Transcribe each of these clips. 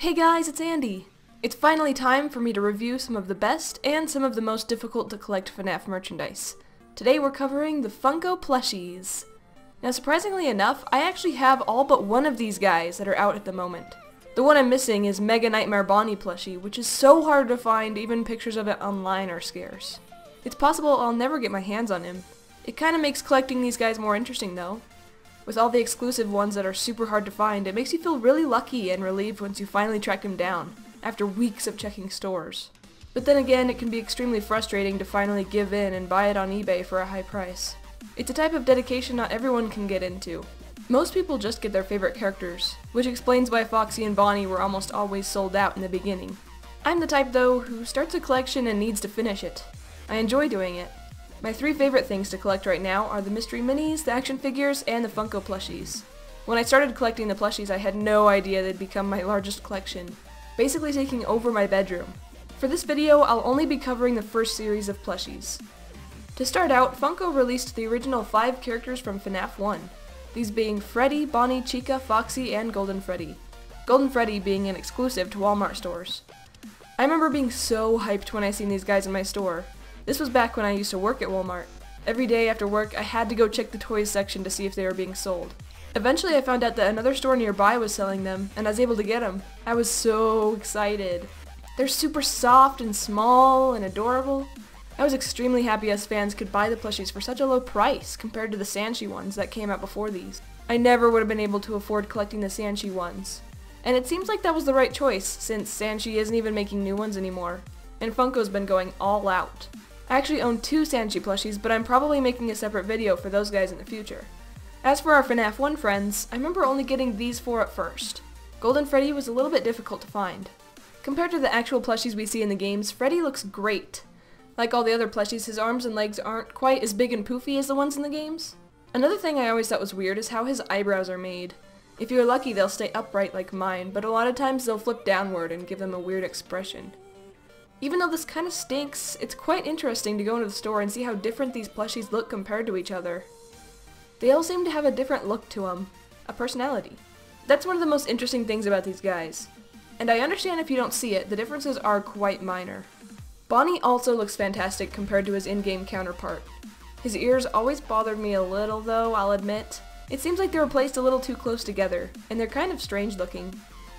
Hey guys, it's Andy! It's finally time for me to review some of the best and some of the most difficult to collect FNaF merchandise. Today we're covering the Funko Plushies. Now surprisingly enough, I actually have all but one of these guys that are out at the moment. The one I'm missing is Mega Nightmare Bonnie plushie, which is so hard to find, even pictures of it online are scarce. It's possible I'll never get my hands on him. It kinda makes collecting these guys more interesting though. With all the exclusive ones that are super hard to find, it makes you feel really lucky and relieved once you finally track him down, after weeks of checking stores. But then again, it can be extremely frustrating to finally give in and buy it on eBay for a high price. It's a type of dedication not everyone can get into. Most people just get their favorite characters, which explains why Foxy and Bonnie were almost always sold out in the beginning. I'm the type though who starts a collection and needs to finish it. I enjoy doing it. My three favorite things to collect right now are the mystery minis, the action figures, and the Funko Plushies. When I started collecting the plushies, I had no idea they'd become my largest collection, basically taking over my bedroom. For this video, I'll only be covering the first series of plushies. To start out, Funko released the original 5 characters from FNaF 1, these being Freddy, Bonnie, Chica, Foxy, and Golden Freddy. Golden Freddy being an exclusive to Walmart stores. I remember being so hyped when I seen these guys in my store. This was back when I used to work at Walmart. Every day after work, I had to go check the toys section to see if they were being sold. Eventually I found out that another store nearby was selling them, and I was able to get them. I was so excited. They're super soft and small and adorable. I was extremely happy us fans could buy the plushies for such a low price compared to the Sanshi ones that came out before these. I never would have been able to afford collecting the Sanshi ones. And it seems like that was the right choice, since Sanshi isn't even making new ones anymore, and Funko's been going all out. I actually own 2 Sanshi plushies, but I'm probably making a separate video for those guys in the future. As for our FNaF 1 friends, I remember only getting these 4 at first. Golden Freddy was a little bit difficult to find. Compared to the actual plushies we see in the games, Freddy looks great. Like all the other plushies, his arms and legs aren't quite as big and poofy as the ones in the games. Another thing I always thought was weird is how his eyebrows are made. If you're lucky, they'll stay upright like mine, but a lot of times they'll flip downward and give them a weird expression. Even though this kinda stinks, it's quite interesting to go into the store and see how different these plushies look compared to each other. They all seem to have a different look to them, a personality. That's one of the most interesting things about these guys. And I understand if you don't see it, the differences are quite minor. Bonnie also looks fantastic compared to his in-game counterpart. His ears always bothered me a little though, I'll admit. It seems like they were placed a little too close together, and they're kind of strange looking.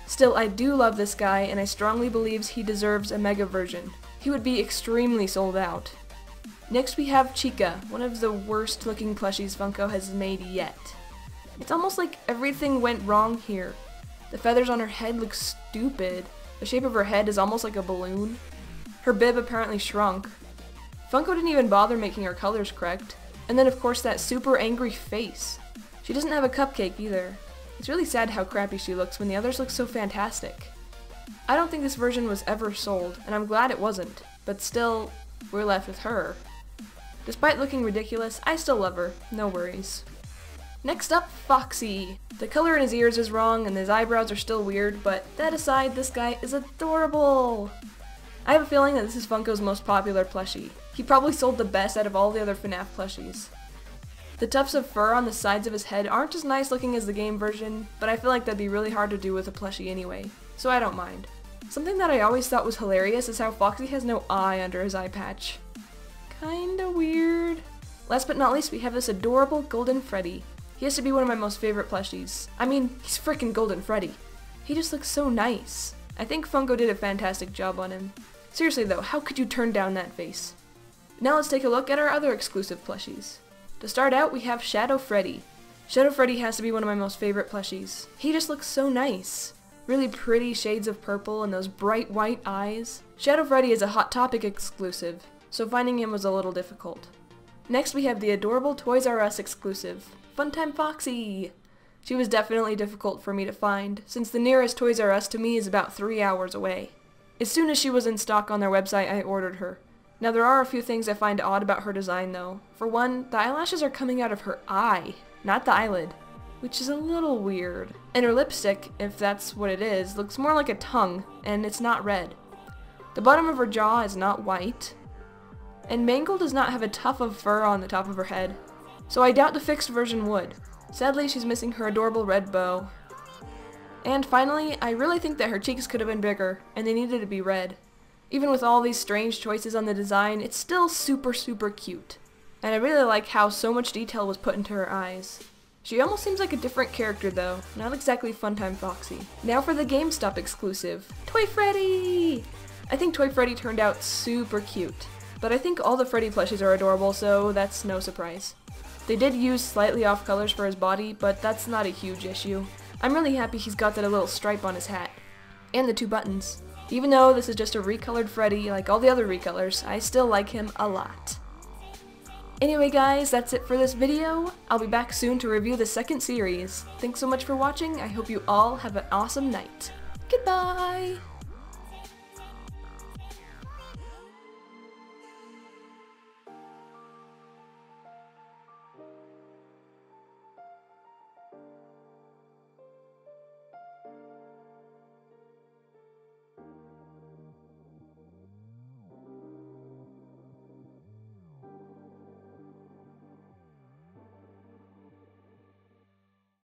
Still, I do love this guy, and I strongly believe he deserves a mega version. He would be extremely sold out. Next we have Chica, one of the worst looking plushies Funko has made yet. It's almost like everything went wrong here. The feathers on her head look stupid. The shape of her head is almost like a balloon. Her bib apparently shrunk. Funko didn't even bother making her colors correct. And then of course that super angry face. She doesn't have a cupcake either. It's really sad how crappy she looks when the others look so fantastic. I don't think this version was ever sold, and I'm glad it wasn't, but still, we're left with her. Despite looking ridiculous, I still love her, no worries. Next up, Foxy. The color in his ears is wrong and his eyebrows are still weird, but that aside, this guy is adorable! I have a feeling that this is Funko's most popular plushie. He probably sold the best out of all the other FNaF plushies. The tufts of fur on the sides of his head aren't as nice looking as the game version, but I feel like that'd be really hard to do with a plushie anyway, so I don't mind. Something that I always thought was hilarious is how Foxy has no eye under his eye patch. Kinda weird. Last but not least, we have this adorable Golden Freddy. He has to be one of my most favorite plushies. I mean, he's frickin' Golden Freddy. He just looks so nice. I think Funko did a fantastic job on him. Seriously though, how could you turn down that face? Now let's take a look at our other exclusive plushies. To start out, we have Shadow Freddy. Shadow Freddy has to be one of my most favorite plushies. He just looks so nice. Really pretty shades of purple and those bright white eyes. Shadow Freddy is a Hot Topic exclusive, so finding him was a little difficult. Next we have the adorable Toys R Us exclusive, Funtime Foxy. She was definitely difficult for me to find, since the nearest Toys R Us to me is about 3 hours away. As soon as she was in stock on their website, I ordered her. Now there are a few things I find odd about her design though. For one, the eyelashes are coming out of her eye, not the eyelid, which is a little weird. And her lipstick, if that's what it is, looks more like a tongue, and it's not red. The bottom of her jaw is not white, and Mangle does not have a tuft of fur on the top of her head, so I doubt the fixed version would. Sadly, she's missing her adorable red bow. And finally, I really think that her cheeks could have been bigger, and they needed to be red. Even with all these strange choices on the design, it's still super cute. And I really like how so much detail was put into her eyes. She almost seems like a different character though, not exactly Funtime Foxy. Now for the GameStop exclusive, Toy Freddy! I think Toy Freddy turned out super cute, but I think all the Freddy plushies are adorable, so that's no surprise. They did use slightly off colors for his body, but that's not a huge issue. I'm really happy he's got that little stripe on his hat. And the 2 buttons. Even though this is just a recolored Freddy, like all the other recolors, I still like him a lot. Anyway guys, that's it for this video. I'll be back soon to review the 2nd series. Thanks so much for watching. I hope you all have an awesome night. Goodbye!